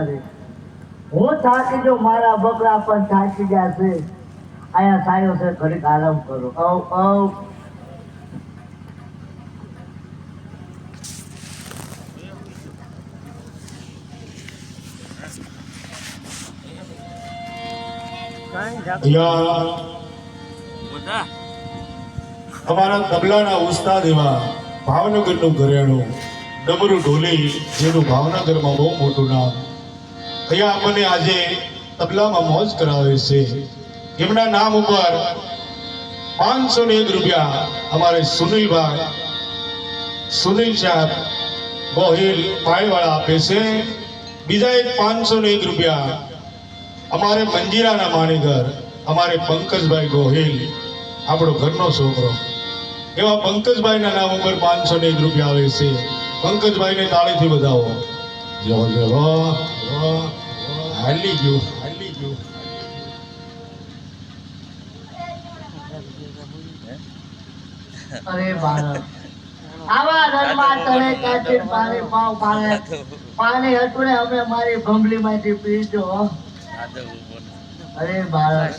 રે હું થાકી જો મારા બકરા પણ થાકી ગયા છે આયા સાયો છે ઘડીક આરામ કરો આવ અમારા તબલાના ઉસ્તાદ એવા ભાવનગરનું ઘરેણું ડમરુ ઢોલી જેનું ભાવનગરમાં બહુ મોટું નામ અહીંયા અમને આજે તબલામાં મોજ કરાવે છે એમના નામ ઉપર 501 રૂપિયા અમારે સુનિલ સાહેબ ગોહિલ પાયવાળા આપે છે બીજા એક 501 રૂપિયા અમારે મંજીરાના માણીઘર અમારે પંકજભાઈ ગોહિલ આપણો ઘરનો છોકરો એવા પંકજભાઈના નામ ઉપર 501 રૂપિયા આવે છે પંકજભાઈને તાળીથી બધાવો જો હાલી ગયું અરે બાળક આવા રણમાં તળે કાચી પાણી પાવ પાણી હતું ને અમે મારી ભંભલીમાંથી પીજો અરે બાળક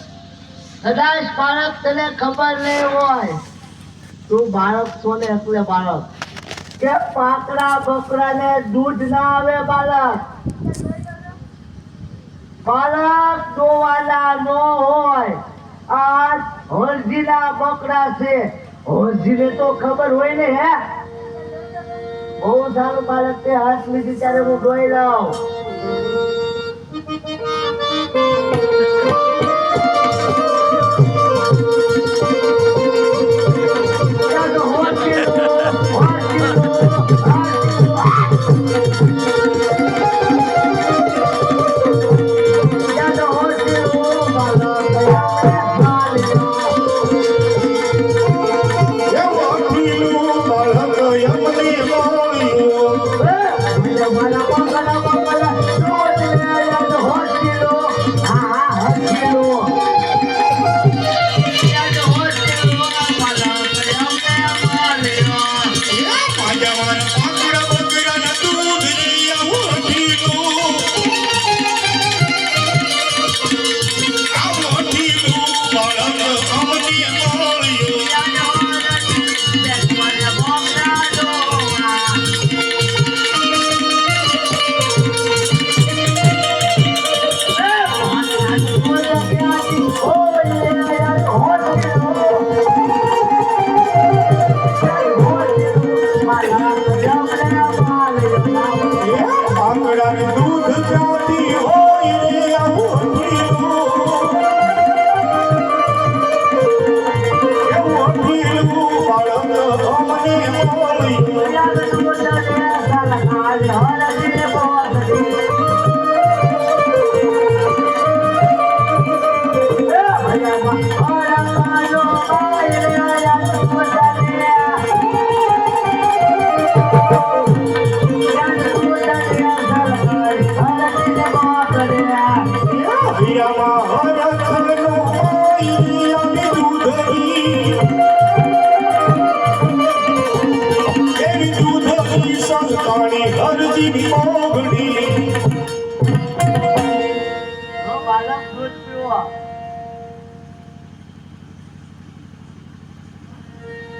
કદાચ બાળક તને ખબર નહીં હોય તું બાળક છો ને એટલે બાળક કે પાકડા બકરાને દૂધ ના આવે બાળક દોવાના નો હોય આ હોરજીના બકરા છે હોરજીને તો ખબર હોય ને હે બહુ સારું બાળક તે હાથ લીધી ત્યારે હું ડોઈ લઉં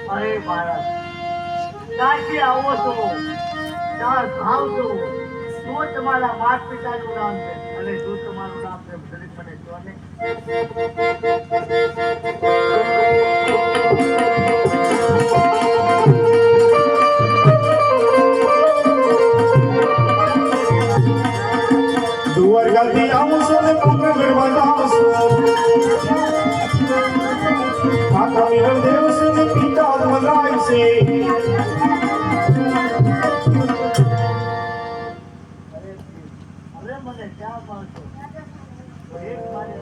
અરે બાળક ક્યાંથી આવો છો ક્યાં ભાવ છો શું તમારા માતા પિતાનું નામ છે અને શું તમારું નામ છે મને કહો ને દ્વારકાથી આવું છો ને પાકડવા જાવ છો માતા મિલન દેવ છે ને પિતા મગાય છે અરે મને ક્યાં પાડશો એક મારે